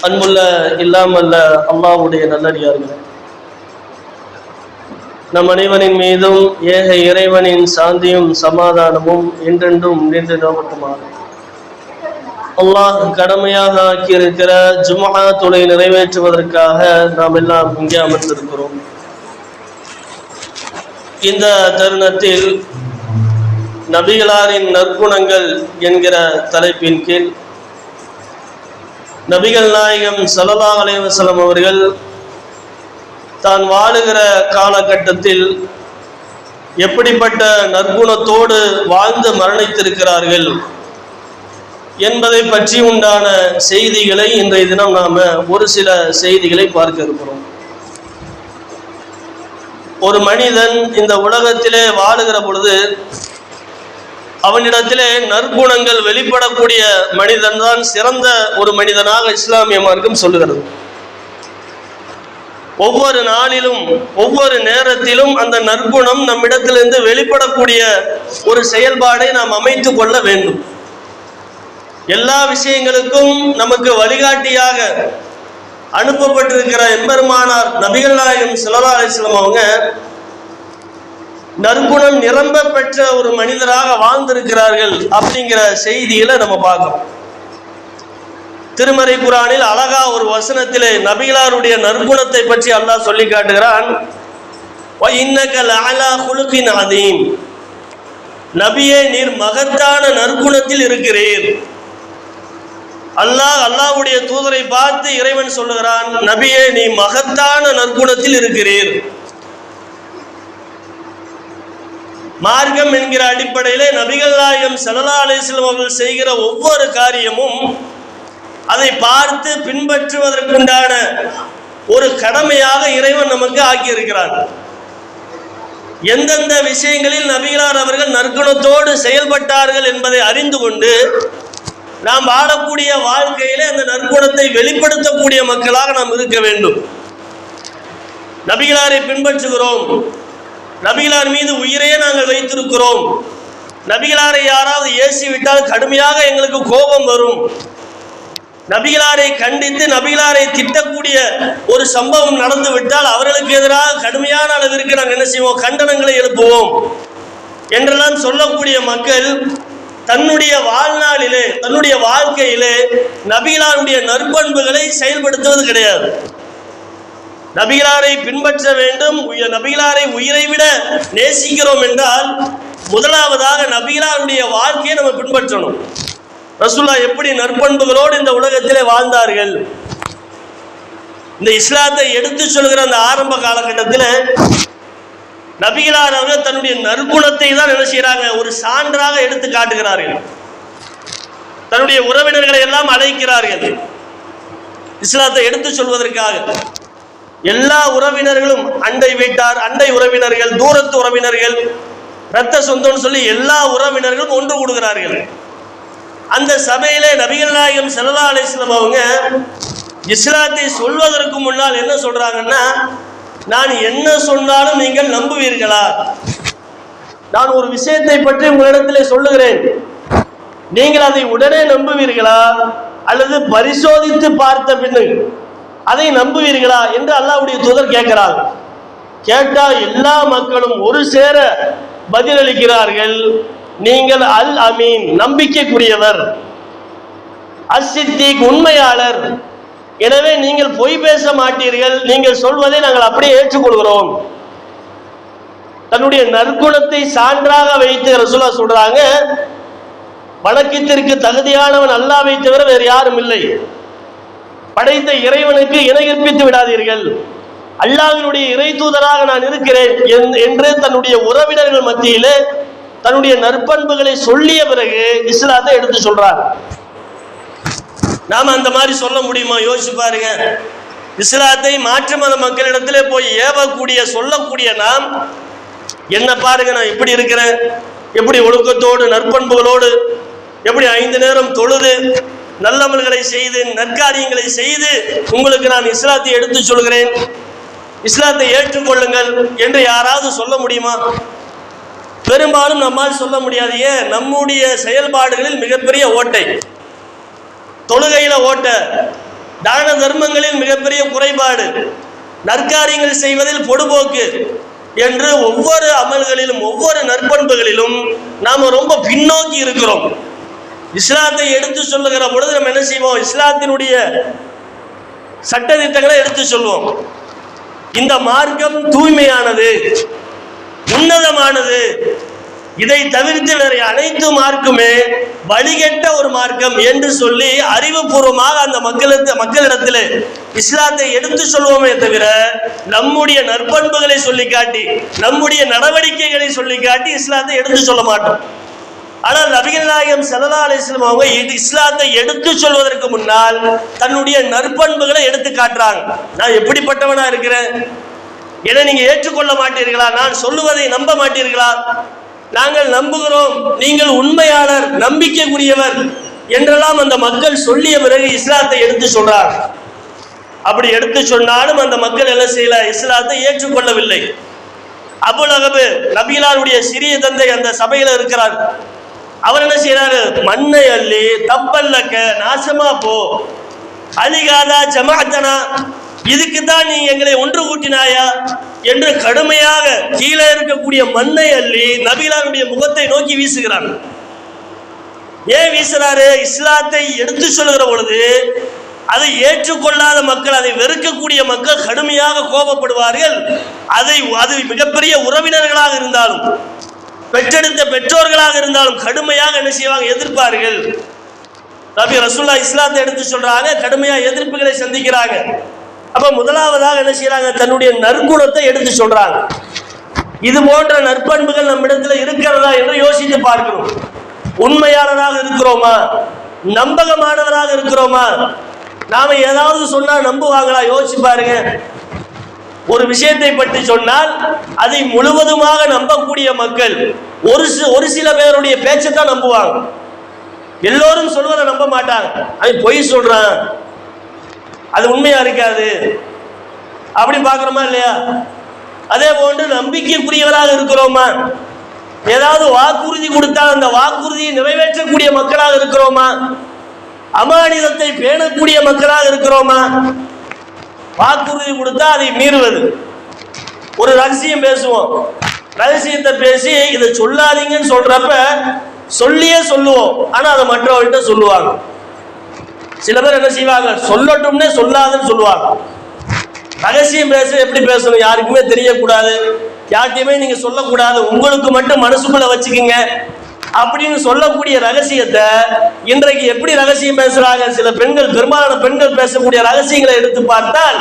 அன்புள்ள இல்லாமல்ல அல்லாஹ்வுடைய நல்லடியார்களே, நம் அனைவரின் மீதும் ஏக இறைவனின் சாந்தியும் சமாதானமும் என்றென்றும் நின்று நோக்கட்டுமாக. அல்லாஹ் கடமையாக ஆக்கியிருக்கிற ஜும்ஆ தொலை நிறைவேற்றுவதற்காக நாம் எல்லாம் இங்கே அமர்ந்திருக்கிறோம். இந்த தருணத்தில் நபிகளாரின் நற்குணங்கள் என்கிற தலைப்பின் கீழ் நபிகள் நாயகம் ஸல்லல்லாஹு அலைஹி வஸல்லம் அவர்கள் தான் வாழுகிற காலகட்டத்தில் எப்படிப்பட்ட நற்குணத்தோடு வாழ்ந்து மரணித்திருக்கிறார்கள் என்பதை பற்றி உண்டான செய்திகளை இன்றைய தினம் நாம ஒரு சில செய்திகளை பார்க்க இருக்கிறோம். ஒரு மனிதன் இந்த உலகத்திலே வாழுகிற பொழுது அவனிடத்திலே நற்குணங்கள் வெளிப்படக்கூடிய மனிதன் தான் சிறந்த ஒரு மனிதனாக இஸ்லாமிய மார்க்கம் சொல்லுகிறது. ஒவ்வொரு நாளிலும் ஒவ்வொரு நேரத்திலும் அந்த நற்குணம் நம்மிடத்திலிருந்து வெளிப்படக்கூடிய ஒரு செயல்பாடை நாம் அமைத்து கொள்ள வேண்டும். எல்லா விஷயங்களுக்கும் நமக்கு வழிகாட்டியாக அனுப்பப்பட்டிருக்கிற எம்பெருமானார் நபிகள் நாயகம் ஸல்லல்லாஹு அலைஹி வஸல்லம் அவங்க நற்குணம் நிரம்ப பெற்ற ஒரு மனிதராக வாழ்ந்திருக்கிறார்கள் அப்படிங்கிற செய்தியில நம்ம பார்க்கிறோம். திருமறை குர்ஆனில் அழகா ஒரு வசனத்திலே நபிகளாருடைய நற்குணத்தை பற்றி அல்லாஹ் சொல்லி காட்டுகிறான். வ இன்னக லஅலா குலுகின் அதீம், நபியே நீர் மகத்தான நற்குணத்தில் இருக்கிறீர். அல்லாஹ்வுடைய தூதரை பார்த்து இறைவன் சொல்லுகிறான், நபியே நீ மகத்தான நற்குணத்தில் இருக்கிறீர். மார்க்கம் என்கிற அடிப்படையிலே நபிகள் நாயகம் ஸல்லல்லாஹு அலைஹி வஸல்லம் அவர்கள் செய்கிற ஒவ்வொரு காரியமும் அதை பார்த்து பின்பற்றுவதற்குண்டான ஒரு கடமையாக இறைவன் நமக்கு ஆக்கியிருக்கிறார். எந்தெந்த விஷயங்களில் நபிகளார் அவர்கள் நற்குணத்தோடு செயல்பட்டார்கள் என்பதை அறிந்து கொண்டு நாம் வாழக்கூடிய வாழ்க்கையிலே அந்த நற்குணத்தை வெளிப்படுத்தக்கூடிய மக்களாக நாம் இருக்க வேண்டும். நபிகளாரை பின்பற்றுகிறோம், நபிகளார் மீது உயிரையே நாங்கள் வைத்திருக்கிறோம், நபிகளாரை யாராவது ஏசிவிட்டால் கடுமையாக எங்களுக்கு கோபம் வரும், நபிகளாரை கண்டித்து நபிகளாரை திட்டக்கூடிய ஒரு சம்பவம் நடந்து விட்டால் அவர்களுக்கு எதிராக கடுமையான அளவிற்கு நாங்கள் என்ன செய்வோம், கண்டனங்களை எழுப்புவோம் என்றெல்லாம் சொல்லக்கூடிய மக்கள் தன்னுடைய வாழ்நாளிலே தன்னுடைய வாழ்க்கையிலே நபிகளாருடைய நற்பண்புகளை செயல்படுத்துவது கிடையாது. நபிகளாரை பின்பற்ற வேண்டும், நபிகளாரை உயிரை விட நேசிக்கிறோம் என்றால் முதலாவதாக நபிகளாருடைய வாழ்க்கையை நம்ம பின்பற்றணும். ரசூலுல்லாஹ் எப்படி நற்பண்புகளோடு இந்த உலகத்திலே வாழ்ந்தார்கள், இந்த இஸ்லாத்தை எடுத்து சொல்கிற அந்த ஆரம்ப காலகட்டத்தில் நபிகளார் அவர்கள் தன்னுடைய நற்குணத்தை தான் என்ன செய்யறாங்க, ஒரு சான்றாக எடுத்து காட்டுகிறார்கள். தன்னுடைய உறவினர்களை எல்லாம் அழைக்கிறார்கள் இஸ்லாத்தை எடுத்து சொல்வதற்காக. எல்லா உறவினர்களும், அண்டை வீட்டார், அண்டை உறவினர்கள், தூரத்து உறவினர்கள், இரத்த சொந்தம்னு சொல்லி எல்லா உறவினர்களும் ஒன்று கூடுகிறார்கள். அந்த சபையிலே நபிகள் நாயகம் ஸல்லல்லாஹு அலைஹி வஸல்லம் அவங்க இஸ்லாத்தை சொல்வதற்கு முன்னால் என்ன சொல்றாங்கன்னா, நான் என்ன சொன்னாலும் நீங்கள் நம்புவீர்களா? நான் ஒரு விஷயத்தை பற்றி உங்களிடத்திலே சொல்லுகிறேன், நீங்கள் அதை உடனே நம்புவீர்களா அல்லது பரிசோதித்து பார்த்த பின்னு அதை நம்புவீர்களா என்று அல்லாஹ்வுடைய தூதர் கேட்கிறார். கேட்டா எல்லா மக்களும் ஒரு சேர பதிலளிக்கிறார்கள், நீங்கள் அல் அமீன் நம்பிக்கைக்குரியவர், அஸ்ஸித்தீக் உண்மையாளர், எனவே நீங்கள் பொய் பேச மாட்டீர்கள், நீங்கள் சொல்வதை நாங்கள் அப்படியே ஏற்றுக்கொள்கிறோம். தன்னுடைய நற்குணத்தை சான்றாக வைத்து ரசூலுல்லாஹ் சொல்றாங்க, வணக்கத்திற்கு தகுதியானவன் அல்லாஹ்வை தவிர வேறு யாரும் இல்லை, படைத்த இறைவனுக்கு இணை கற்பித்து விடாதீர்கள், அல்லாஹ்வினுடைய இறை தூதராக நான் இருக்கிறேன் என்று தன்னுடைய உறவினர்கள் மத்தியிலே தன்னுடைய நற்பண்புகளை சொல்லிய பிறகு இஸ்லாத்தை எடுத்து சொல்றார். நாம அந்த மாதிரி சொல்ல முடியுமா? யோசிச்சு பாருங்க. இஸ்லாத்தை மாற்று மத மக்களிடத்திலே போய் ஏவக்கூடிய சொல்லக்கூடிய நாம் என்ன பாருங்க, நான் இப்படி இருக்கிறேன், எப்படி ஒழுக்கத்தோடு நற்பண்புகளோடு எப்படி 5 நேரம் தொழுது நல்லமல்களை செய்து நற்காரியங்களை செய்து உங்களுக்கு நான் இஸ்லாத்தை எடுத்து சொல்கிறேன், இஸ்லாத்தை ஏற்றுக்கொள்ளுங்கள் என்று யாராவது சொல்ல முடியுமா? பெரும்பாலும் நம்மால் சொல்ல முடியாது. ஏன்? நம்முடைய செயல்பாடுகளில் மிகப்பெரிய ஓட்டை, தொழுகையில ஓட்ட, தான தர்மங்களில் மிகப்பெரிய குறைபாடு, நற்காரியங்கள் செய்வதில் பொடுபோக்கு என்று ஒவ்வொரு அமல்களிலும் ஒவ்வொரு நற்பண்புகளிலும் நாம் ரொம்ப பின்னோக்கி இருக்கிறோம். இஸ்லாத்தை எடுத்து சொல்லுகிற பொழுது நம்ம என்ன செய்வோம்? இஸ்லாத்தினுடைய சட்டதிட்டங்களை எடுத்து சொல்வோம். இந்த மார்க்கம் தூய்மையானது, உன்னதமானது, இதை தவிர்த்து வேற அனைத்து மார்க்குமே வழிகெட்ட ஒரு மார்க்கம் என்று சொல்லி அறிவுபூர்வமாக அந்த மக்களிடத்தில் இஸ்லாத்தை எடுத்து சொல்வோமே தவிர நம்முடைய நற்பண்புகளை சொல்லி காட்டி நம்முடைய நடவடிக்கைகளை சொல்லி காட்டி இஸ்லாத்தை எடுத்து சொல்ல மாட்டோம். ஆனால் நபிகள் நாயகம் ஸல்லல்லாஹு அலைஹி வஸல்லம் அவங்க இஸ்லாத்தை எடுத்து சொல்வதற்கு முன்னால் தன்னுடைய நற்பண்புகளை எடுத்து காட்டுறாங்க. நான் எப்படிப்பட்டவனா இருக்கிறேன், என நீங்க ஏற்றுக்கொள்ள மாட்டீர்களா? நான் சொல்லுவதை நம்ப மாட்டீர்களா? நாங்கள் நம்புகிறோம், நீங்கள் உண்மையாளர், நம்பிக்கைக்குரியவர் என்றெல்லாம் அந்த மக்கள் சொல்லிய பிறகு இஸ்லாத்தை எடுத்து சொல்றார். அப்படி எடுத்து சொன்னாலும் அந்த மக்கள் என்ன செய்யல? இஸ்லாத்தை ஏற்றுக்கொள்ளவில்லை. அபூ லஹப் நபிகளாருடைய சிறிய தந்தை அந்த சபையில இருக்கிறார். அவர் என்ன செய்யறாரு? மண்ணை அள்ளி தப்பல்லக்க, நாசமா போ, அலிகாதா ஜமாஅத்தனா, இதுக்கு தான் நீ எங்களை ஒன்று கூட்டினாயா என்று கடுமையாக கீழே இருக்கக்கூடிய மண்ணை அள்ளி நபிகளாருடைய முகத்தை நோக்கி வீசுகிறான். ஏன் வீசுறாரு? இஸ்லாத்தை எடுத்து சொல்லுகிற பொழுது அதை ஏற்றுக்கொள்ளாத மக்கள், அதை வெறுக்கக்கூடிய மக்கள் கடுமையாக கோபப்படுவார்கள். அது மிகப்பெரிய உறவினர்களாக இருந்தாலும், பெற்றெடுத்த பெற்றோர்களாக இருந்தாலும் கடுமையாக என்ன செய்வாங்க? எதிர்ப்பார்கள். நபி ரசூலுல்லாஹ் இஸ்லாத்தை எடுத்து சொல்றாங்க, கடுமையாக எதிர்ப்புகளை சந்திக்கிறாங்க. அப்ப முதலாவதாக என்ன செய்யறாங்க? தன்னுடைய நற்குணத்தை எடுத்து சொல்றாங்க. இது போன்ற நற்பண்புகள் நம்மிடத்தில் இருக்கிறதா என்று யோசித்து பார்க்கிறோம். உண்மையாளராக இருக்கிறோமா? நம்பகமானவராக இருக்கிறோமா? நாம ஏதாவது சொன்னா நம்புவாங்களா? யோசிச்சு பாருங்க. ஒரு விஷயத்தை பற்றி சொன்னால் அதை முழுவதுமாக நம்பக்கூடிய மக்கள் ஒரு சில பேருடைய பேச்சை தான் நம்புவாங்க. எல்லோரும் சொல்வதை நம்ப மாட்டாங்க. அவன் பொய் சொல்றான், அது உண்மையா இருக்காது, அப்படி பார்க்கிறோமா இல்லையா? அதே போன்று நம்பிக்கைக்குரியவராக இருக்கிறோமா? ஏதாவது வாக்குறுதி கொடுத்தால் அந்த வாக்குறுதியை நிறைவேற்றக்கூடிய மக்களாக இருக்கிறோமா? அமானிதத்தை பேணக்கூடிய மக்களாக இருக்கிறோமா? வாக்குறுதி கொடுத்தா அதை மீறுவது. ஒரு ரகசியம் பேசுவோம், ரகசியத்தை பேசி இதை சொல்லாதீங்கன்னு சொல்றப்ப சொல்லியே சொல்லுவோம், ஆனா அதை மற்றவர்கள்ட்ட சொல்லுவாங்க. சில பேர் என்ன செய்வாங்க? சொல்லட்டும்னே சொல்லாதுன்னு சொல்லுவாங்க. ரகசியம் பேச எப்படி பேசணும்? யாருக்குமே தெரியக்கூடாது, யார்கிட்டயுமே நீங்க சொல்லக்கூடாது, உங்களுக்கு மட்டும் மனசுக்குள்ள வச்சுக்கோங்க அப்படின்னு சொல்லக்கூடிய ரகசியத்தை இன்றைக்கு எப்படி ரகசியம் பேசுறாங்க? சில பெண்கள், பெரும்பாலான பெண்கள் பேசக்கூடிய ரகசியங்களை எடுத்து பார்த்தால்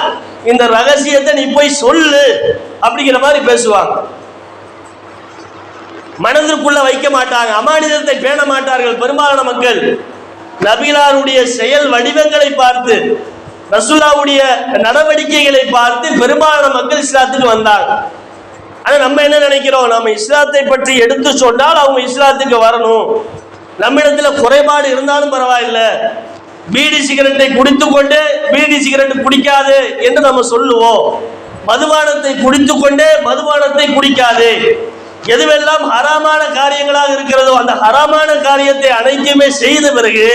இந்த ரகசியத்தை நீ போய் சொல்லு அப்படிங்கிற மாதிரி பேசுவாங்க. மனதிற்குள்ள வைக்க மாட்டாங்க, அமானிதத்தை பேண மாட்டார்கள் பெரும்பாலான மக்கள். நபிகளாருடைய செயல் வடிவங்களை பார்த்து, ரசூலுல்லாஹ்வுடைய நடவடிக்கைகளை பார்த்து பெரும்பாலான மக்கள் இஸ்லாத்துக்கு வந்தாங்க. ஆனா நம்ம என்ன நினைக்கிறோம்? நம்ம இஸ்லாத்தை பற்றி எடுத்து சொன்னால் அவங்க இஸ்லாத்துக்கு வரணும், நம்மிடத்துல குறைபாடு இருந்தாலும் பரவாயில்லை, பீடி சிகரெட்டை குடித்துக்கொண்டு பீடி சிகரெட் குடிக்காது என்று நம்ம சொல்லுவோம். மதுபானத்தை குடித்துக்கொண்டே மதுபானத்தை குடிக்காது. எதுவெல்லாம் ஹராமான காரியங்களாக இருக்கிறதோ அந்த ஹராமான காரியத்தை அனைத்துமே செய்த பிறகு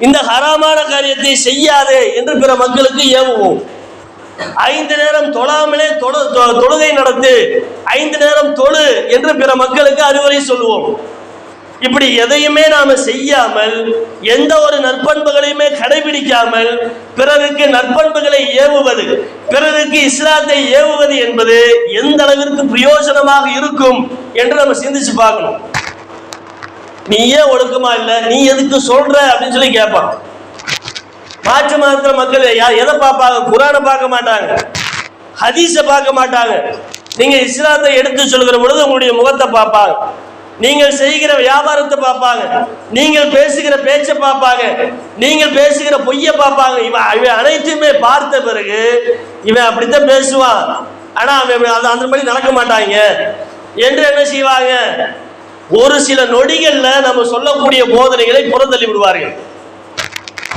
இந்த ஹராமான காரியத்தை செய்யாதே என்று பிற மக்களுக்கு ஏவுவோம். 5 நேரம் தொழாமலே தொழுகை நடத்து, 5 நேரம் தொழு என்று பிற மக்களுக்கு அறிவுரை சொல்லுவோம். இப்படி எதையுமே நாம செய்யாமல், எந்த ஒரு நற்பண்புகளையுமே கடைபிடிக்காமல் பிறருக்கு நற்பண்புகளை ஏவுவது, பிறருக்கு இஸ்லாத்தை ஏவுவது என்பது எந்த அளவிற்கு பிரயோஜனமாக இருக்கும் என்று நம்ம சிந்திச்சு பார்க்கணும். நீ ஏன் ஒழுக்கமா இல்லை, நீ எதுக்கு சொல்ற அப்படின்னு சொல்லி கேட்பான். மாற்று மதத்துல மக்கள் எதை பார்ப்பாங்க? குர்ஆனை பார்க்க மாட்டாங்க, ஹதீஸை பார்க்க மாட்டாங்க. நீங்க இஸ்லாத்தை எடுத்து சொல்கிற பொழுது உங்களுடைய முகத்தை பார்ப்பாங்க, நீங்கள் செய்கிற வியாபாரத்தை பார்ப்பாங்க, நீங்கள் பேசுகிற பேச்சை பார்ப்பாங்க, நீங்கள் பேசுகிற பொய்யை பார்ப்பாங்க. இவன் அனைத்துமே பார்த்த பிறகு இவன் அப்படித்தான் பேசுவான், ஆனா அவன் அந்த மாதிரி நடக்க மாட்டாங்க என்று என்ன செய்வாங்க? ஒரு சில நொடிகள்ல நம்ம சொல்லக்கூடிய போதனைகளை புறந்தள்ளி விடுவார்கள்.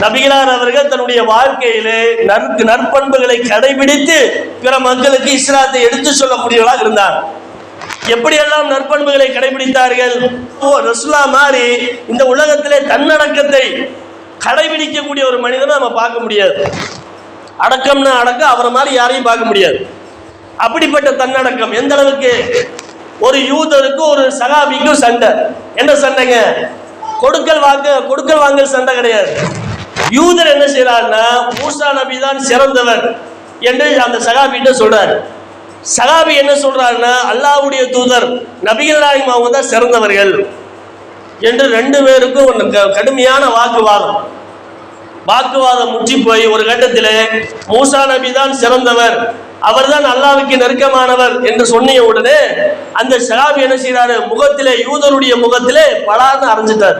நபிகளார் அவர்கள் தன்னுடைய வாழ்க்கையிலே நற்பண்புகளை கடைபிடித்து பிற மக்களுக்கு இஸ்லாத்தை எடுத்து சொல்லக்கூடியவர்களாக இருந்தார். எப்படியெல்லாம் நற்பண்புகளை கடைபிடித்தார்கள்? ரசூலுல்லாஹ் மாதிரி இந்த உலகத்திலே தன்னடக்கத்தை கடைபிடிக்கக்கூடிய ஒரு மனிதனை நம்ம பார்க்க முடியாது. அடக்கம்னா அடக்கம், அவரை மாதிரி யாரையும் பார்க்க முடியாது. அப்படிப்பட்ட தன்னடக்கம். எந்த அளவுக்கு? ஒரு யூதருக்கு ஒரு சகாபிக்கும் சண்டை. என்ன சண்டைங்க? கொடுக்கல் வாங்கல் சண்டை கிடையாது. யூதர் என்ன செய்யறாருன்னா, மூசா நபி தான் சிறந்தவர் என்று அந்த சகாபிட்ட சொல்றாரு. சகாபி என்ன சொல்றாருன்னா, அல்லாஹ்வுடைய தூதர் நபிகள் நாயகம் அவங்க தான் சிறந்தவர்கள் என்று ரெண்டு பேருக்கும் கடுமையான வாக்குவாதம் முற்றி போய் ஒரு கட்டத்தில் மூசா நபி தான் சிறந்தவர், அவர் தான் அல்லாஹ்வுக்கு நெருக்கமானவர் என்று சொன்னிய உடனே அந்த சகாபி என்ன செய்யறாரு, முகத்திலே, யூதருடைய முகத்திலே பலார்னு அரைஞ்சிட்டார்.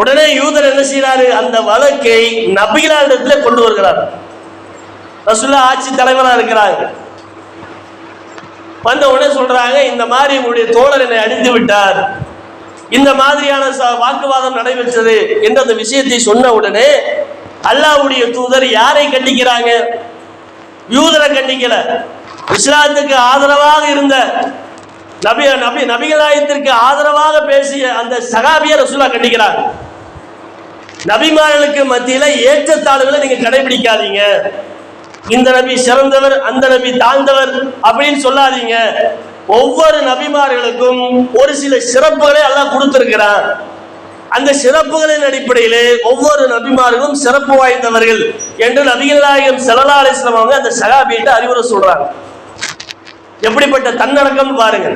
உடனே யூதர் என்ன செய்யறாரு, அந்த வழக்கை நபிகளிடத்துல கொண்டு வருகிறார். ரசூலுல்லாஹ் ஆட்சி தலைவராக இருக்கிறாங்க. வந்த உடனே சொல்றாங்க, இந்த மாதிரி உங்களுடைய தோழர் என்னை அடித்து விட்டார், இந்த மாதிரியான வாக்குவாதம் நடைபெற்றது என்ற அந்த விஷயத்தை சொன்ன உடனே அல்லாஹ்வுடைய தூதர் யாரை கண்டிக்கிறாங்க? யூதரை கண்டிக்கல. இஸ்லாத்துக்கு ஆதரவாக இருந்த நபிகளாயத்திற்கு ஆதரவாக பேசிய அந்த சகாபியை ரசூலுல்லாஹ் கண்டிக்கிறாங்க. நபிமார்களுக்கு மத்தியில ஏற்றத்தாழ்வுகளை நீங்க கடைபிடிக்காதீங்க, இந்த நபி சிறந்தவர், அந்த நபி தாழ்ந்தவர் அப்படின்னு சொல்லாதீங்க. ஒவ்வொரு நபிமார்களுக்கும் ஒரு சில சிறப்புகளை அல்லாஹ் கொடுத்திருக்கிறான். அந்த சிறப்புகளின் அடிப்படையிலே ஒவ்வொரு நபிமார்களும் சிறப்பு வாய்ந்தவர்கள் என்று நபிகள் நாயகம் ஸல்லல்லாஹு அலைஹி வஸல்லம் அவங்க அந்த சஹாபியிட்ட அறிவுரை சொல்றாங்க. எப்படிப்பட்ட தன்னடக்கம் பாருங்க.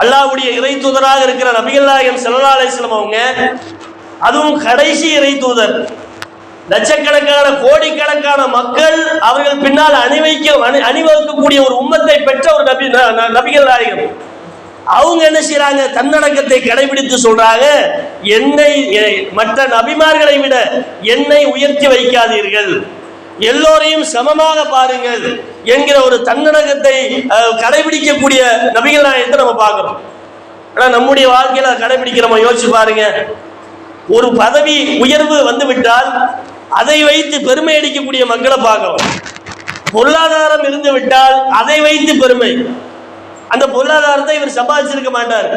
அல்லாஹ்வுடைய இறை தூதராக இருக்கிற நபிகள் நாயகம் ஸல்லல்லாஹு அலைஹி வஸல்லம் அவங்க, அதுவும் கடைசி இறை தூதர், லட்சக்கணக்கான கோடிக்கணக்கான மக்கள் அவர்கள் பின்னால் அணிவகுக்கக்கூடிய ஒரு உம்மத்தை பெற்ற ஒரு நபிகள் நாயகம். அவங்க என்ன செய்யறாங்க, தன்னடக்கத்தை கடைபிடித்து சொல்றாங்க, என்னை மற்ற நபிமார்களை விட என்னை உயர்த்தி வைக்காதீர்கள், எல்லோரையும் சமமாக பாருங்கள் என்கிற ஒரு தன்னடக்கத்தை கடைபிடிக்கக்கூடிய நபிகள் நாயகத்தை நம்ம பார்க்கிறோம். ஆனா நம்முடைய வாழ்க்கையில கடைபிடிக்கிறோம். யோசிச்சு பாருங்க, ஒரு பதவி உயர்வு வந்து விட்டால் அதை வைத்து பெருமை அடிக்கக்கூடிய மக்களை பார்க்கிறோம். பொருளாதாரம் இருந்து விட்டால் அதை வைத்து பெருமை. அந்த பொருளாதாரத்தை இவர் சம்பாதிச்சிருக்க மாட்டார்,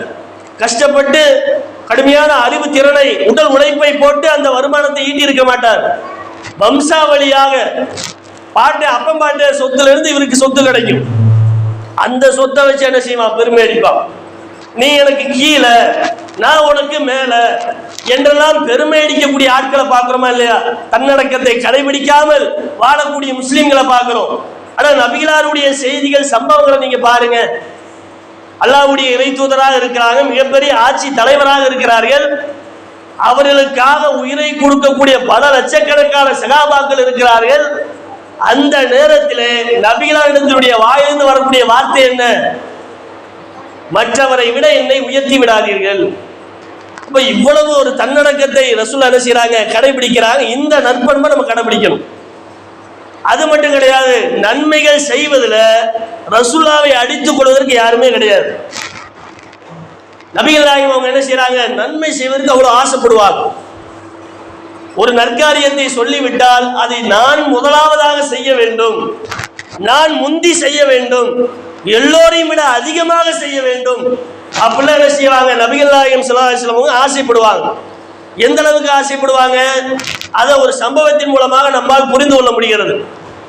கஷ்டப்பட்டு கடுமையான அறிவு திறனை, உடல் உழைப்பை போட்டு அந்த வருமானத்தை ஈட்டி இருக்க மாட்டார். வம்சாவளியாக அப்பம் பாட்டு சொத்துல இருந்து இவருக்கு சொத்து கிடைக்கும். அந்த சொத்தை வச்சு என்ன செய்வான், பெருமை அடிப்பான். நீ எனக்கு கீழே, நான் உனக்கு மேல என்றெல்லாம் பெருமை அடிக்கக்கூடிய ஆட்களை பார்க்கிறோமா இல்லையா? தன்னடக்கத்தை கடைபிடிக்காமல் வாழக்கூடிய முஸ்லிம்களை பார்க்கிறோம். ஆனா நபிகளாருடைய செய்திகள், சம்பவங்களை நீங்க பாருங்க. அல்லாஹ்வுடைய இறை தூதராக இருக்கிறாங்க, மிகப்பெரிய ஆட்சி தலைவராக இருக்கிறார்கள், அவர்களுக்காக உயிரை கொடுக்கக்கூடிய பல லட்சக்கணக்கான சகாபாக்கள் இருக்கிறார்கள். அந்த நேரத்திலே நபிகளாரிடத்தினுடைய வாயிலிருந்து வரக்கூடிய வார்த்தை என்ன? மற்றவரை விட என்னை உயர்த்தி விடாதீர்கள். இப்ப இவ்வளவு ஒரு தன்னடக்கத்தை ரசூலுல்லாஹ் என்ன செய்றாங்க, கடைபிடிக்கிறாங்க. இந்த நற்பண்பை நம்ம கடைபிடிக்கணும். அது மட்டும் கிடையாது, நன்மைகள் செய்வதில் ரசூலுல்லாஹ்வை அடித்துக் கொள்வதற்கு யாருமே கிடையாது. நபிகள் நாயகம் அவங்க என்ன செய்யறாங்க, நன்மை செய்வதற்கு அவ்வளவு ஆசைப்படுவாங்க. ஒரு நற்காரியத்தை சொல்லிவிட்டால் அதை நான் முதலாவதாக செய்ய வேண்டும், நான் முந்தி செய்ய வேண்டும், எல்லோரையும் விட அதிகமாக செய்ய வேண்டும் அப்படிலாம் என்ன செய்வாங்க, நபிகள் நாயகம் ஸல்லல்லாஹு அலைஹி வஸல்லம் ஆசைப்படுவாங்க. எந்த அளவுக்கு ஆசைப்படுவாங்க, அதை ஒரு சம்பவத்தின் மூலமாக நம்மால் புரிந்து கொள்ள முடிகிறது.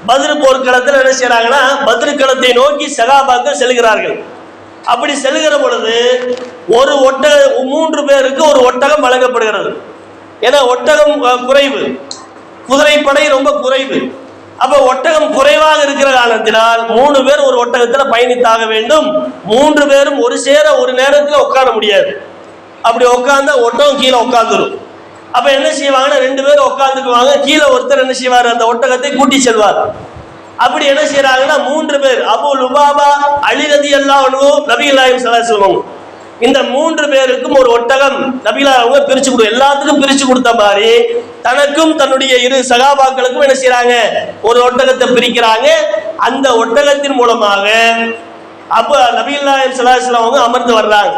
பத்ர் போர்க்களத்தில் என்ன செய்யறாங்கன்னா, பத்ர் களத்தை நோக்கி சகாபாக்கள் செல்கிறார்கள். அப்படி செல்கிற பொழுது ஒரு ஒட்டகம், 3 பேருக்கு ஒரு ஒட்டகம் வழங்கப்படுகிறது. ஏன்னா ஒட்டகம் குறைவு, குதிரைப்படை ரொம்ப குறைவு. அப்ப ஒட்டகம் குறைவாக இருக்கிற காரணத்தினால் 3 பேர் ஒரு ஒட்டகத்தில் பயணித்தாக வேண்டும். 3 பேரும் ஒரு சேர ஒரு நேரத்தில் உட்கார முடியாது. அப்படி உட்கார்ந்தா ஒட்டகம் கீழே உட்கார்ந்துரும். அப்ப என்ன செய்வாங்கன்னா, 2 பேர் உட்கார்ந்துக்குவாங்க, கீழே ஒருத்தர் என்ன செய்வார், அந்த ஒட்டகத்தை கூட்டி செல்வார். அப்படி என்ன செய்யறாங்கன்னா, 3 பேர், அபூ லுபாபா, அலி ரலியல்லாஹு அன்ஹு, நபிகள் நாயகம் ஸல்லல்லாஹு அலைஹி வஸல்லம், இந்த 3 பேருக்கும் ஒரு ஒட்டகம் நபிகள் அவங்க பிரிச்சு கொடு, எல்லாத்துக்கும் பிரிச்சு கொடுத்த மாதிரி தனக்கும் தன்னுடைய 2 சகாபாக்களுக்கும் என்ன செய்யறாங்க, ஒரு ஒட்டகத்தை பிரிக்கிறாங்க. அந்த ஒட்டகத்தின் மூலமாக அப்ப நபிகள் நாயகம் ஸல்லல்லாஹு அலைஹி வஸல்லம் அவங்க அமர்ந்து வர்றாங்க,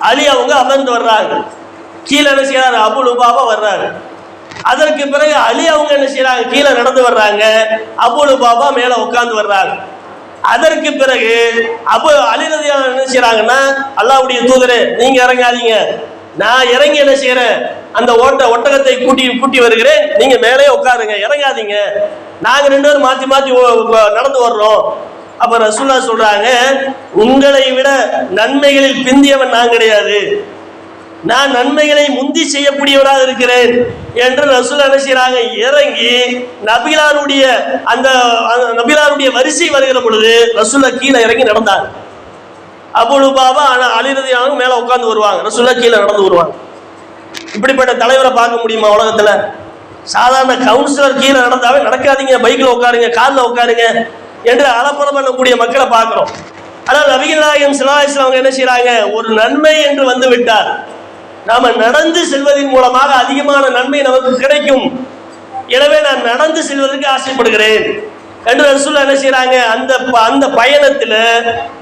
அலி அவங்க அமர்ந்து வர்றாங்க, கீழே என்ன செய்யறாரு, அபூ லுபாபா வர்றாரு. அதற்கு பிறகு அலி அவங்க என்ன செய்யறாங்க, கீழே நடந்து வர்றாங்க, அபூ லுபாபா மேல உட்கார்ந்து வர்றாங்க. அதற்கு பிறகு அலி ரலியல்லாஹு அன்ஹு என்ன செய்யறாங்கன்னா, அல்லாஹ்வுடைய தூதரே நீங்க இறங்காதீங்க, நான் இறங்கி என்ன செய்யறேன், அந்த ஒட்டகத்தை கூட்டி வருகிறேன், நீங்க மேலே உட்காருங்க, இறங்காதீங்க, நாங்க 2 பேரும் மாத்தி மாத்தி நடந்து வர்றோம். அப்ப ரசூலுல்லாஹ் சொல்றாங்க, உங்களை விட நன்மைகளில் பிந்தியவன் நான் கிடையாது, நான் நன்மைகளை முந்தி செய்யக்கூடியவராக இருக்கிறேன் என்று ரசூலுல்லாஹ் என்ன செய்றாங்க, இறங்கி நபிகளாருடைய அந்த நபிகளாருடைய வரிசை வருகிற பொழுது ரசூலுல்லாஹ் கீழே இறங்கி நடந்தாங்க. அபூ லுபாபா அலி ரலியல்லாஹு அன்ஹு மேல உட்கார்ந்து வருவாங்க, ரசூலுல்லாஹ் கீழே நடந்து வருவாங்க. இப்படிப்பட்ட தலைவரை பார்க்க முடியுமா உலகத்துல? சாதாரண கவுன்சிலர் கீழே நடந்தாவே நடக்காதீங்க, பைக்ல உட்காருங்க, கார்ல உட்காருங்க என்று அலப்பறம் பண்ணக்கூடிய மக்களை பார்க்கிறோம். ஆனால் நபிகள் நாயகம் ஸல்லல்லாஹு அலைஹி வஸல்லம் என்ன செய்றாங்க, ஒரு நன்மை என்று வந்து விட்டார், நாம நடந்து செல்வதன் மூலமாக அதிகமான நன்மை நமக்கு கிடைக்கும், எனவே நான் நடந்து செல்வதற்கு ஆசைப்படுகிறேன் என்று ரசூலுல்லாஹ் என்ன செய்றாங்க, அந்த பயணத்துல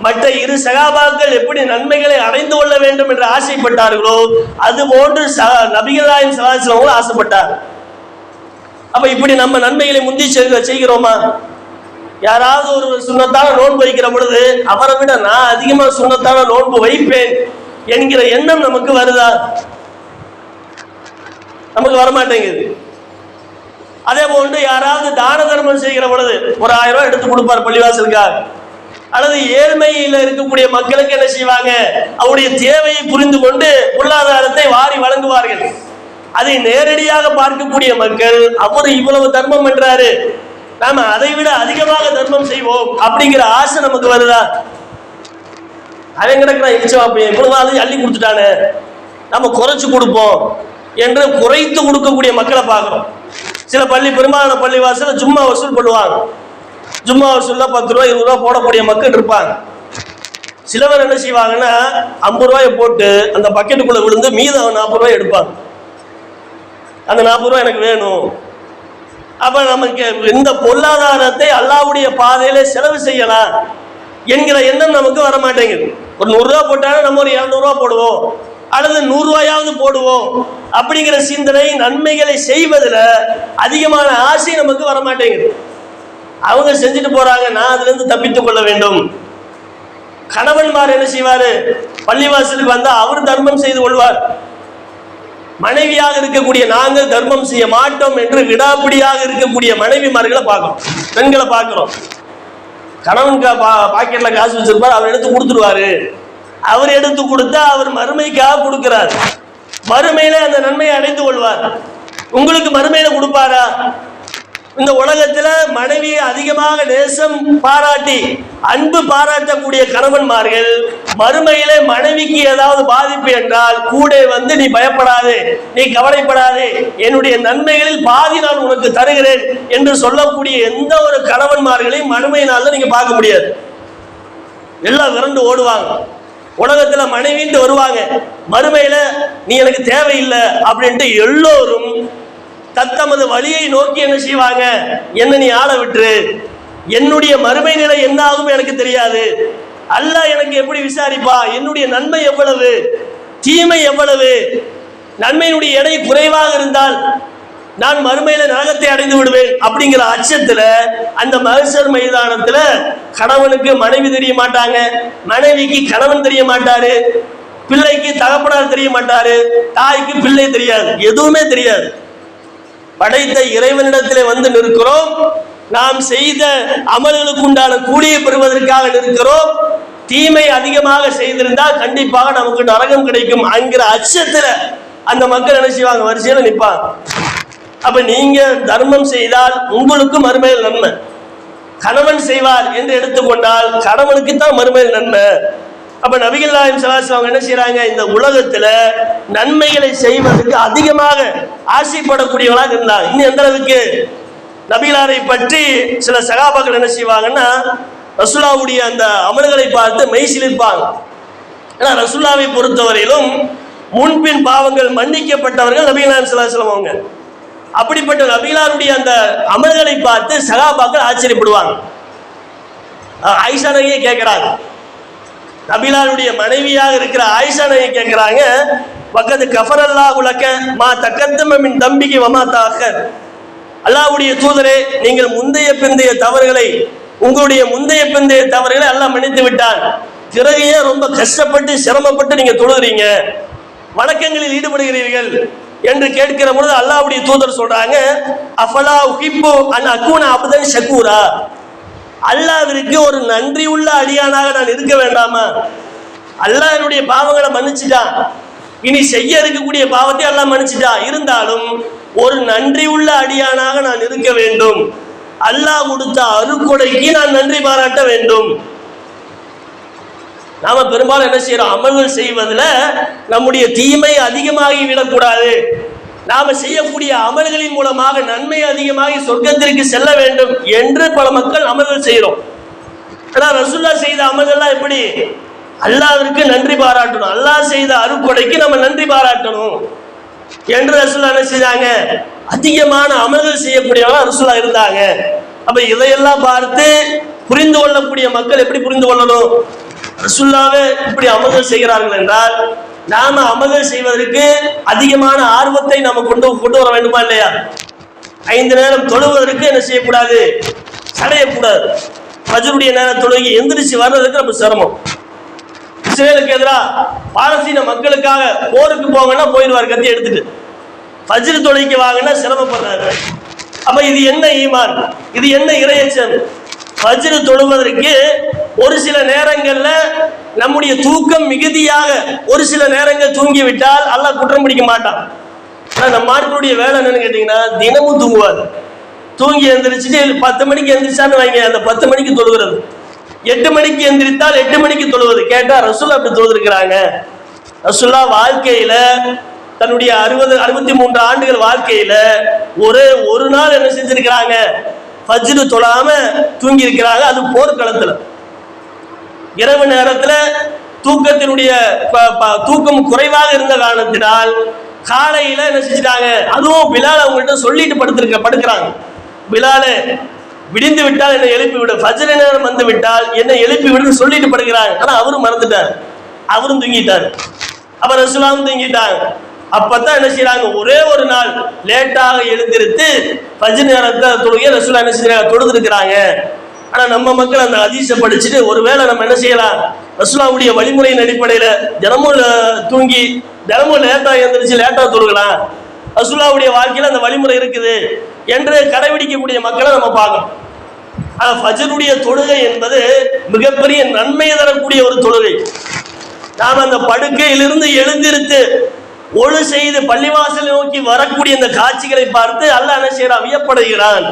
மற்ற 2 சகாபாக்கள் எப்படி நன்மைகளை அடைந்து கொள்ள வேண்டும் என்று ஆசைப்பட்டார்களோ அது போன்று நபிகள் நாயகம் ஸல்லல்லாஹு அலைஹி வஸல்லம் ஆசைப்பட்டார். அப்ப இப்படி நம்ம நன்மைகளை முந்தி செய்கிறோமா? யாராவது ஒரு சுன்னத்தான நோன்பு வைக்கிற பொழுது அவரை விட நான் அதிகமா சுன்னத்தான நோன்பு வைப்பேன் என்கிற எண்ணம் நமக்கு வருதா? நமக்கு வரமாட்டேங்குது. அதே போன்று யாராவது தான தர்மம் செய்கிற பொழுது ஒரு 1000 ரூபாய் எடுத்து கொடுப்பார் பள்ளிவாசலுக்காக, அல்லது ஏழ்மையில் இருக்கக்கூடிய மக்களுக்கு என்ன செய்வாங்க, அவருடைய தேவையை புரிந்து கொண்டு பொருளாதாரத்தை வாரி வழங்குவார்கள். அதை நேரடியாக பார்க்கக்கூடிய மக்கள் அவர் இவ்வளவு தர்மம் பண்றாரு, நாம அதை விட அதிகமாக தர்மம் செய்வோம் அப்படிங்கிற ஆசை நமக்கு வருதா? அவன் கிடக்குறான் இவ்வளவு அள்ளி கொடுத்துட்டானே, நம்ம குறைச்சு கொடுப்போம் என்று குறைத்து கொடுக்கக்கூடிய மக்களை பார்க்கிறோம். சில பெரும்பாலான பள்ளிவாசல ஜும்மா வசூல் பண்ணுவாங்க, ஜும்மா வசூல்ல 10 ரூபாய் 20 ரூபாய் போடக்கூடிய மக்கள் இருப்பாங்க. சிலவர் என்ன செய்வாங்கன்னா 50 ரூபாயை போட்டு அந்த பக்கெட்டுக்குள்ள விழுந்து மீதம் 40 ரூபாய் எடுப்பாங்க. அந்த 40 ரூபாய் எனக்கு வேணும். அப்ப நமக்கு இந்த பொருளாதாரத்தை அல்லாஹ்வுடைய பாதையில செலவு செய்யலாம் என்கிற எண்ணம் நமக்கு வர மாட்டேங்குது. ஒரு 100 ரூபாய் போட்டாலும் நம்ம ஒரு 200 ரூபாய் போடுவோம், அல்லது 100 ரூபாயாவது போடுவோம் அப்படிங்கிற சிந்தனை நன்மைகளை செய்வதில் அதிகமான ஆசை நமக்கு வர மாட்டேங்குது. அவங்க செஞ்சுட்டு போறாங்க, நான் அதுல இருந்து தப்பித்துக் கொள்ள வேண்டும். கணவன்மார் என்ன செய்வாரு, பள்ளிவாசலுக்கு வந்தா அவர் தர்மம் செய்து கொள்வார். மனைவியாக இருக்கக்கூடிய நாங்கள் தர்மம் செய்ய மாட்டோம் என்று விடாப்பிடியாக இருக்கக்கூடிய மனைவிமார்களை பார்க்கிறோம், பெண்களை பார்க்கிறோம். கணவன் பாக்கெட்ல காசு வச்சிருப்பார், அவர் எடுத்து கொடுத்துருவாரு. அவர் எடுத்து கொடுத்தா அவர் மறுமைக்காக கொடுக்கிறார், மறுமையில அந்த நன்மையை அடைந்து கொள்வார். உங்களுக்கு மறுமையில கொடுப்பாரா? இந்த உலகத்துல மனைவியை அதிகமாக நேசம் பாராட்டி அன்பு பாராட்டக்கூடிய கணவன்மார்கள் மறுமையில மனைவிக்கு ஏதாவது பாதிப்பு என்றால் கூட வந்து நீ பயப்படாதே, நீ கவலைப்படாதே, என்னுடைய நன்மைகளில் பாதி நான் உனக்கு தருகிறேன் என்று சொல்லக்கூடிய எந்த ஒரு கணவன்மார்களையும் மறுமை நாள்ல நீங்க பார்க்க முடியாது. எல்லாம் விரண்டு ஓடுவாங்க. உலகத்துல மனைவின்ட்டு வருவாங்க, மறுமையில நீ எனக்கு தேவையில்லை அப்படின்ட்டு எல்லோரும் தத்தமது வழியை நோக்கி என்ன செய்வாங்க, என்ன நீ ஆள விட்டுரு, என்னுடைய மறுமை நிலை என்ன ஆகும் எனக்கு தெரியாது, அல்லாஹ் எனக்கு எப்படி விசாரிப்பா, என்னுடைய நன்மை எவ்வளவு, தீமை எவ்வளவு, நன்மையினுடைய எடை குறைவாக இருந்தால் நான் மறுமையில நரகத்தை அடைந்து விடுவேன் அப்படிங்கிற அச்சத்துல அந்த மஹ்ஷர் மைதானத்துல கணவனுக்கு மனைவி தெரிய மாட்டாங்க, மனைவிக்கு கணவன் தெரிய மாட்டாரு, பிள்ளைக்கு தகப்பனார் தெரிய மாட்டாரு, தாய்க்கு பிள்ளை தெரியாது, எதுவுமே தெரியாது. படைத்த இறைவனிடத்திலே வந்து நிற்கிறோம், நாம் செய்த அமல்களுக்கு உண்டான கூலியை பெறுவதற்காக நிற்கிறோம். தீமை அதிகமாக செய்திருந்தால் கண்டிப்பாக நமக்கு நரகம் கிடைக்கும் என்கிற அச்சத்துல அந்த மக்கள் என்ன செய்வாங்க, வரிசையில நிற்பாங்க. அப்ப நீங்க தர்மம் செய்தால் உங்களுக்கு மறுமையில் நன்மை, கணவன் செய்வார் என்று எடுத்துக்கொண்டால் கணவனுக்கு தான் மறுமையில் நன்மை. அப்ப நபிகள் நாயகம் ஸல்லல்லாஹு அலைஹி வஸல்லம் என்ன செய்றாங்க, இந்த உலகத்துல நன்மைகளை செய்வதற்கு அதிகமாக ஆசைப்படக்கூடியவர்களாக இருந்தாங்க. இன்னும் எந்த அளவுக்கு நபிகளாரை பற்றி சில சகாபாக்கள் என்ன செய்வாங்கன்னா ரசூலுல்லாஹ்வுடைய அந்த அமல்களை பார்த்து மெய்சிலிருப்பாங்க. ஏன்னா ரசூலுல்லாஹ்வை பொறுத்தவரையிலும் முன்பின் பாவங்கள் மன்னிக்கப்பட்டவர்கள் நபிகள் நாயகம் ஸல்லல்லாஹு அலைஹி வஸல்லம் அவங்க. அப்படிப்பட்ட நபிகளாருடைய அந்த அமல்களை பார்த்து சகாபாக்கள் ஆச்சரியப்படுவாங்க. ஆயிஷா நபியே கேட்கிறாங்க, நபிகளாருடைய மனைவியாக இருக்கிற ஆயிஷா நபி கேட்கிறாங்க, வகத் கஃபரல்லாஹு லக மா தகத்தம மின் தம்பிகி வமா தஅக்கர், அல்லாஹ்வுடைய தூதரே நீங்கள் முந்தைய பிந்தைய தவறுகளை, உங்களுடைய முந்தைய பிந்தைய தவறுகளை அல்லாஹ் மன்னித்து விட்டான், பிறகு ரொம்ப கஷ்டப்பட்டு சிரமப்பட்டு நீங்க தொழுகிறீங்க, வணக்கங்களில் ஈடுபடுகிறீர்கள், என்று கேட்கிற பொழுது அல்லாஹ்வுடைய தூதர் சொல்றாங்க, அஃபலா உஹிப்பு அன் அகூன அப்தன் ஷக்கூரா, அல்லாஹ்விற்கு ஒரு நன்றி உள்ள அடியானாக நான் இருக்க வேண்டாமா? அல்லாஹ் என்னுடைய பாவங்களை மன்னிச்சுட்டான், இனி செய்ய இருக்கக்கூடிய பாவத்தை அல்லாஹ் மன்னிச்சுட்டான், இருந்தாலும் ஒரு நன்றி உள்ள அடியானாக நான் இருக்க வேண்டும். அல்லாஹ் கொடுத்த அருக்கொடைக்கு நான் நன்றி பாராட்ட வேண்டும். நாம பெரும்பாலும் என்ன செய்யறோம், அமல்கள் செய்வதில் நம்முடைய தீமை அதிகமாகி விடக்கூடாது, நாம செய்யக்கூடிய அமல்களின் மூலமாக நன்மை அதிகமாகி சொர்க்கத்திற்கு செல்ல வேண்டும் என்று பல மக்கள் அமல்கள் செய்யறோம். ஆனா ரசூலுல்லாஹ் செய்த அமல்கள்லாம் எப்படி? அல்லாஹ்விற்கு நன்றி பாராட்டணும், அல்லாஹ் செய்த அருக்கொடைக்கு நம்ம நன்றி பாராட்டணும் என்று ரசூலுல்லாஹ் என்ன செய்தாங்க, அதிகமான அமல்கள் செய்யக்கூடியவங்க ரசூலுல்லாஹ் இருந்தாங்க. அப்ப இதையெல்லாம் பார்த்து புரிந்து கொள்ளக்கூடிய மக்கள் எப்படி புரிந்து கொள்ளணும்? ரசூலுல்லாஹ்வே இப்படி அமல்கள் செய்கிறார்கள் என்றால் நாம அமல்கள் செய்வதற்கு அதிகமான ஆர்வத்தை நம்ம கொண்டு வர வேண்டுமா இல்லையா? 5 நேரம் தொழுவதற்கு என்ன செய்யக்கூடாது, சடையக்கூடாது. ஃபஜ்ருடைய நேர தொழுகை எந்திரிச்சு வர்றதுக்கு நம்ம சிரமம். இஸ்ரேலுக்கு எதிராக பாலஸ்தீன மக்களுக்காக போருக்கு போங்கன்னா போயிடுவார் கத்தி எடுத்துட்டு, ஃபஜ்ர் தொழுகைக்கு வாங்கன்னா சிரமப்படுறாரு. அப்ப இது என்ன ஈமான், இது என்ன இறையச்சம்? ஃபஜ்ர் தொழுவதற்கு ஒரு சில நேரங்கள்ல நம்முடைய தூக்கம் மிகுதியாக ஒரு சில நேரங்கள் தூங்கி விட்டால் அல்லாஹ் குற்றம் பிடிக்க மாட்டான். ஆனா நம்ம ஆட்களுடைய வேலை என்னன்னு கேட்டீங்கன்னா, தினமும் தூங்குவார். தூங்கி எந்திரிச்சுட்டு 10 மணிக்கு எந்திரிச்சான்னு வைங்க, அந்த 10 மணிக்கு தொழுகிறது. 8 மணிக்கு எந்திரித்தால் 8 மணிக்கு தொழுவது. கேட்டா ரசூலுல்லாஹ் அப்படி தொழுதுருக்கிறாங்க. ரசூலுல்லாஹ் வாழ்க்கையில தன்னுடைய 63 ஆண்டுகள் வாழ்க்கையில ஒரு நாள் என்ன செஞ்சிருக்கிறாங்க, ஃபஜ்ர் தொழாம தூங்கி இருக்கிறாங்க. அது போர்க்களத்துல இரவு நேரத்துல தூக்கத்தினுடைய தூக்கம் குறைவாக இருந்த காரணத்தினால் காலையில என்ன செஞ்சிட்டாங்க, அதுவும் பிலால் அவங்கள்ட்ட சொல்லிட்டு படுக்கிறாங்க, பிலாலே விடிந்து விட்டால் என்னை எழுப்பி விடு, ஃபஜ்ர் நேரம் வந்து விட்டால் என்னை எழுப்பி விடுன்னு சொல்லிட்டு படுக்கிறாங்க. ஆனா அவரும் மறந்துட்டார், அவரும் தூங்கிட்டார். அப்ப ரசூலுல்லாஹ் தூங்கிட்டாங்க. அப்பதான் என்ன செய்யறாங்க, ஒரே ஒரு நாள் லேட்டாக எழுந்திருத்து ஃபஜ்ர் நேரத்தை தொழுகை ரசூலுல்லாஹ் என்ன செஞ்சாங்க, தொழுதுருக்கிறாங்க. ஆனா நம்ம மக்கள் அந்த ஹதீஸை படிச்சுட்டு ஒருவேளை நம்ம என்ன செய்யலாம், ரசூலுல்லாஹ்வுடைய வழிமுறையின் அடிப்படையில தினமும் தூங்கி தினமும் லேட்டா எழுந்திரிச்சு லேட்டா தொழுகலாம், ரசூலுல்லாஹ்வுடைய வாழ்க்கையில அந்த வழிமுறை இருக்குது என்று கடைபிடிக்கக்கூடிய மக்களை நம்ம பார்க்கணும். ஆனா ஃபஜ்ருடைய தொழுகை என்பது மிகப்பெரிய நன்மை தரக்கூடிய ஒரு தொழுகை. நாம் அந்த படுக்கையிலிருந்து எழுந்திருத்து ஒழு செய்து பள்ளிவாசலை நோக்கி வரக்கூடிய இந்த காட்சிகளை பார்த்து அல்லாஹ் என்ன செய்யறான், வியப்படுகிறான்.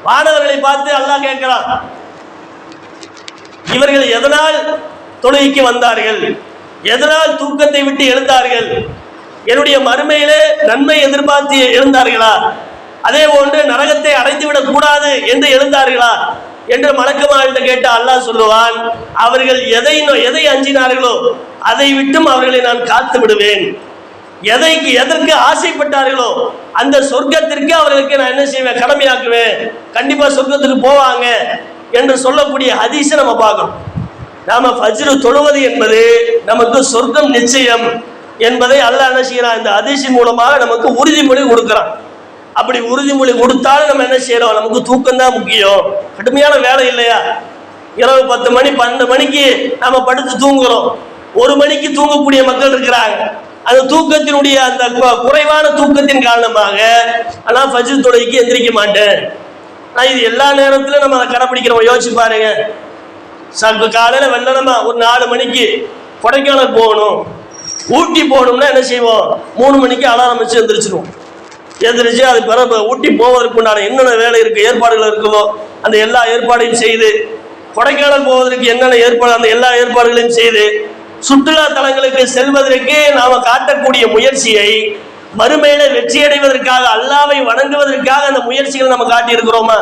மாணவர்களை பார்த்து அல்லாஹ் கேட்கிறான், இவர்கள் எதனால் தொழுகைக்கு வந்தார்கள், எதனால் தூக்கத்தை விட்டு எழுந்தார்கள், என்னுடைய மறுமையிலே நன்மை எதிர்பார்த்து எழுந்தார்களா, அதே போன்று நரகத்தை அடைந்து விடக் கூடாது என்று எழுந்தார்களா என்று மலக்குமார்கிட்ட கேட்ட அல்லாஹ் சொல்லுவான், அவர்கள் எதை அஞ்சினார்களோ அதை விட்டும் அவர்களை நான் காத்து விடுவேன், எதற்கு ஆசைப்பட்டார்களோ அந்த சொர்க்கத்திற்கு அவர்களுக்கு நான் என்ன செய்வேன், கடமையாக்குவேன், கண்டிப்பா சொர்க்கத்துக்கு போவாங்க என்று சொல்லக்கூடிய ஹதீஸை நம்ம பார்க்கணும். நாம ஃபஜ்ர் தொழுவது என்பது நமக்கு சொர்க்கம் நிச்சயம் என்பதை அல்லாஹ் என்ன செய்யறான், இந்த ஹதீஸின் மூலமாக நமக்கு உறுதிமொழி கொடுக்கிறான். அப்படி உறுதிமொழி கொடுத்தாலும் நம்ம என்ன செய்யறோம், நமக்கு தூக்கம் தான் முக்கியம், கடுமையான வேலை இல்லையா? இரவு 10 மணி 12 மணிக்கு நாம படுத்து தூங்குறோம், 1 மணிக்கு தூங்கக்கூடிய மக்கள் இருக்கிறாங்க. அந்த தூக்கத்தினுடைய அந்த குறைவான தூக்கத்தின் காரணமாக நான் ஃபஜ்ர் தொழுகைக்கு எந்திரிக்க மாட்டேன். நான் இது எல்லா நேரத்திலும் நம்ம அதை கடைப்பிடிக்கிறோம். யோசிச்சு பாருங்க, காலையில வெள்ளனமா ஒரு 4 மணிக்கு கொடைக்கானல் போகணும், ஊட்டி போகணும்னா என்ன செய்வோம், 3 மணிக்கு அலாரம் வச்சு எந்திரிச்சிருவோம். எந்திரிச்சு அது பிறகு ஊட்டி போவதற்கு உண்டான என்னென்ன வேலை இருக்கு, ஏற்பாடுகள் இருக்குதோ அந்த எல்லா ஏற்பாடையும் செய்து, கொடைக்கானல் போவதற்கு என்னென்ன ஏற்பாடு அந்த எல்லா ஏற்பாடுகளையும் செய்து, சுற்றுலா தலங்களுக்கு செல்வதற்கு நாம காட்டக்கூடிய முயற்சியை மறுமையில வெற்றி அடைவதற்காக அல்லாஹ்வை வணங்குவதற்காக அந்த முயற்சிகளை நம்ம காட்டி இருக்கிறோமா?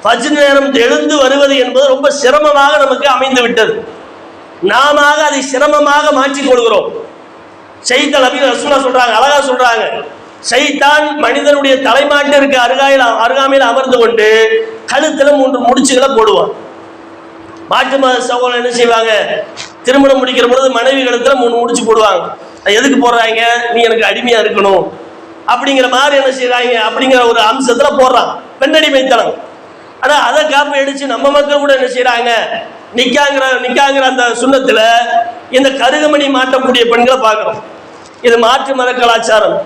ஃபஜ்ர் நேரம் எழுந்து வருவது என்பது ரொம்ப சிரமமாக நமக்கு அமைந்து விட்டது. நாம அதை சிரமமாக மாற்றிக் கொள்கிறோம். ஷைத்தான் அப்படின்னு ரசூலுல்லாஹ் சொல்றாங்க, அழகா சொல்றாங்க, ஷைத்தான் மனிதனுடைய தலைமாட்டிற்கு அருகாமையில் அமர்ந்து கொண்டு கழுத்துல 3 முடிச்சுகளை போடுவான். மாட்டு மத சகோதரர் என்ன செய்வாங்க, திருமணம் முடிக்கிற பொழுது மனைவி கழுத்துல 3 முடிச்சு போடுவாங்க. எதுக்கு போடுறாங்க, நீ எனக்கு அடிமையா இருக்கணும் அப்படிங்கிற மாதிரி என்ன செய்யறாங்க, அப்படிங்கிற ஒரு அம்சத்துல போடுறான், பெண்ணடிமைத்தனம். ஆனா அதை காப்பி அடிச்சு நம்ம மக்கள் கூட என்ன செய்யறாங்க, நிக்காங்கிற அந்த சுண்ணத்துல இந்த கருகமணி மாட்டக்கூடிய பெண்களை பார்க்கிறோம். இது மாற்று மத கலாச்சாரம்.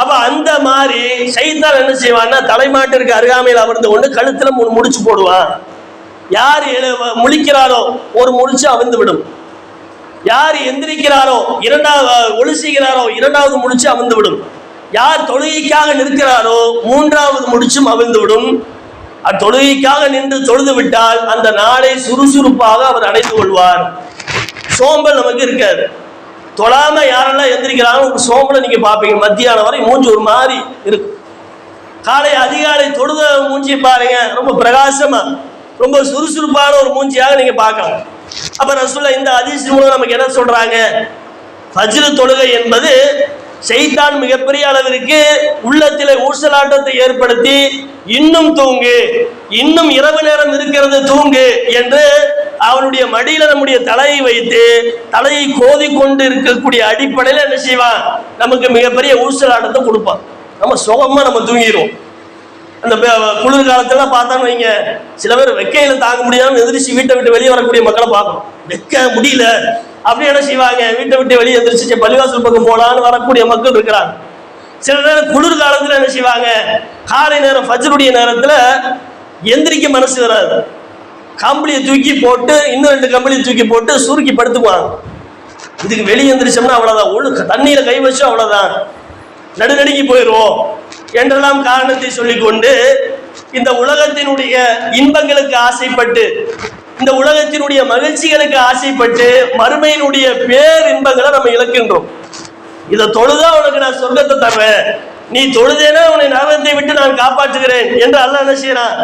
அப்ப அந்த மாதிரி சைத்தான் என்ன செய்வான்னா தலைமாட்டிற்கு அருகாமையில் அமர்ந்து கொண்டு கழுத்துல முடிச்சு போடுவான். யார் முழிக்கிறாரோ ஒரு முடிச்சு அவிழ்ந்து விடும். யார் எந்திரிக்கிறாரோ ஒளி செய்கிறாரோ இரண்டாவது முடிச்சு அவிழ்ந்து விடும். யார் தொழுகைக்காக நிற்கிறாரோ மூன்றாவது முடிச்சும் அவிழ்ந்து விடும். தொழுகைக்காக நின்று தொழுது விட்டால் அந்த நாளை சுறுசுறுப்பாக அவர் அடைந்து கொள்வார். சோம்பல் நமக்கு இருக்காது. தொழாம யாரெல்லாம் எந்திரிக்கிறாங்க ஒரு சோம்பலை நீங்க பாப்பீங்க. மத்தியானம் வரை மூஞ்சி ஒரு மாதிரி இருக்கு. காலை அதிகாலை தொழுத மூஞ்சி பாருங்க, ரொம்ப பிரகாசமா ரொம்ப சுறுசுறுப்பான ஒரு மூஞ்சியாக நீங்க பார்க்கலாம். அப்ப ரசூலுல்லாஹ் இந்த ஹதீஸ் மூலம் நமக்கு என்ன சொல்றாங்க? ஃபஜ்ர் தொழுகை என்பது ஷைத்தான் மிகப்பெரிய அளவிற்கு உள்ளத்திலே ஊசலாட்டத்தை ஏற்படுத்தி இன்னும் தூங்கு, இன்னும் இரவு நேரம் இருக்கிறது தூங்கு என்று அவனுடைய மடியில நம்முடைய தலையை வைத்து தலையை கோதி கொண்டு இருக்கக்கூடிய அடிப்படையில் என்ன செய்வான்? நமக்கு மிகப்பெரிய ஊசலாட்டத்தை கொடுப்பான். நம்ம சுகமா நம்ம தூங்கிடுவோம். அந்த குளிர் காலத்துல பார்த்தான்னு வைங்க, சில பேர் வெக்கையில தாங்க முடியாம எதிர்த்து வீட்டை விட்டு வெளியே வரக்கூடிய மக்களை பார்க்கணும். வெக்க முடியல அப்படி என்ன செய்வாங்க? வீட்டை விட்டு வெளியே எதிர்த்து பள்ளிவாசல் பக்கம் போலான்னு வரக்கூடிய மக்கள் இருக்கிறாங்க. சில நேரம் குளிர் காலத்துல என்ன செய்வாங்க? காலை நேரம் ஃபஜ்ருடைய நேரத்துல எந்திரிக்க மனசு வராது. கம்பளியை தூக்கி போட்டு இன்னும் 2 கம்பளியை தூக்கி போட்டு சுருக்கி படுத்துக்குவாங்க. இதுக்கு வெளியே எந்திரிச்சோம்னா அவ்வளவுதான், தண்ணீரை கை வச்சோம் அவ்வளவுதான், நடுநடுங்கி போயிடுவோம் என்றெல்லாம் காரணத்தை சொல்லிக்கொண்டு இந்த உலகத்தினுடைய இன்பங்களுக்கு ஆசைப்பட்டு, இந்த உலகத்தினுடைய மகிழ்ச்சிகளுக்கு ஆசைப்பட்டு மறுமையினுடைய பேர் இன்பங்களை நம்ம இழக்கின்றோம். இதை தொழுதா உனக்கு நான் சொர்க்கத்தை தர்றேன், நீ தொழுதேனா உன்னை நரகத்தை விட்டு நான் காப்பாற்றுகிறேன் என்று அல்லாஹ் என்ன செய்யறான்?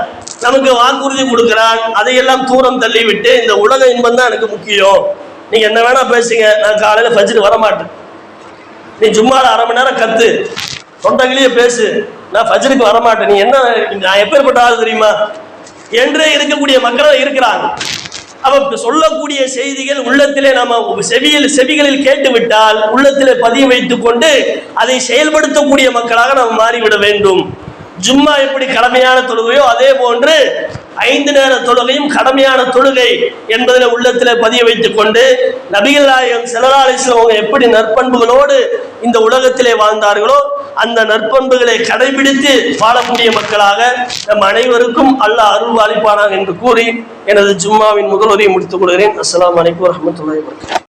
நமக்கு வாக்குறுதி கொடுக்கிறான். அதையெல்லாம் தூரம் தள்ளி விட்டு இந்த உலக இன்பம் தான் எனக்கு முக்கியம், நீங்க என்ன வேணா பேசுங்க, நான் காலையில ஃபஜ்ர் வரமாட்டேன், நீ ஜும்மால 1/2 மணி நேரம் கத்து தொண்டங்களையே பேசு, நான் ஃபஜ்ருக்கு வரமாட்டேன், நீ என்ன நான் எப்பேற்பட்ட ஆள் தெரியுமா என்று இருக்கக்கூடிய மக்கள் இருக்கிறாங்க. அப்ப சொல்லக்கூடிய செய்திகள் உள்ளத்திலே நம்ம செவிகளில் கேட்டுவிட்டால் உள்ளத்திலே பதிய வைத்துக் கொண்டு அதை செயல்படுத்தக்கூடிய மக்களாக நாம் மாறிவிட வேண்டும். ஜும்மா எப்படி கடமையான தொழுகையோ அதே போன்று 5 நேர தொழுகையும் கடமையான தொழுகை என்பதில் உள்ளத்திலே பதிய வைத்துக் கொண்டு நபிகள் நாயகம் ஸல்லல்லாஹு அலைஹி வஸல்லம் அவங்க எப்படி நற்பண்புகளோடு இந்த உலகத்திலே வாழ்ந்தார்களோ அந்த நற்பண்புகளை கடைபிடித்து வாழக்கூடிய மக்களாக நம் அனைவருக்கும் அல்லாஹ் அருள் அளிப்பானாக என்று கூறி எனது ஜும்மாவின் முதல் உரையை முடித்துக் கொள்கிறேன். அஸ்ஸலாமு அலைக்கும் வரஹ்மத்துல்லாஹி வபரகாத்துஹு.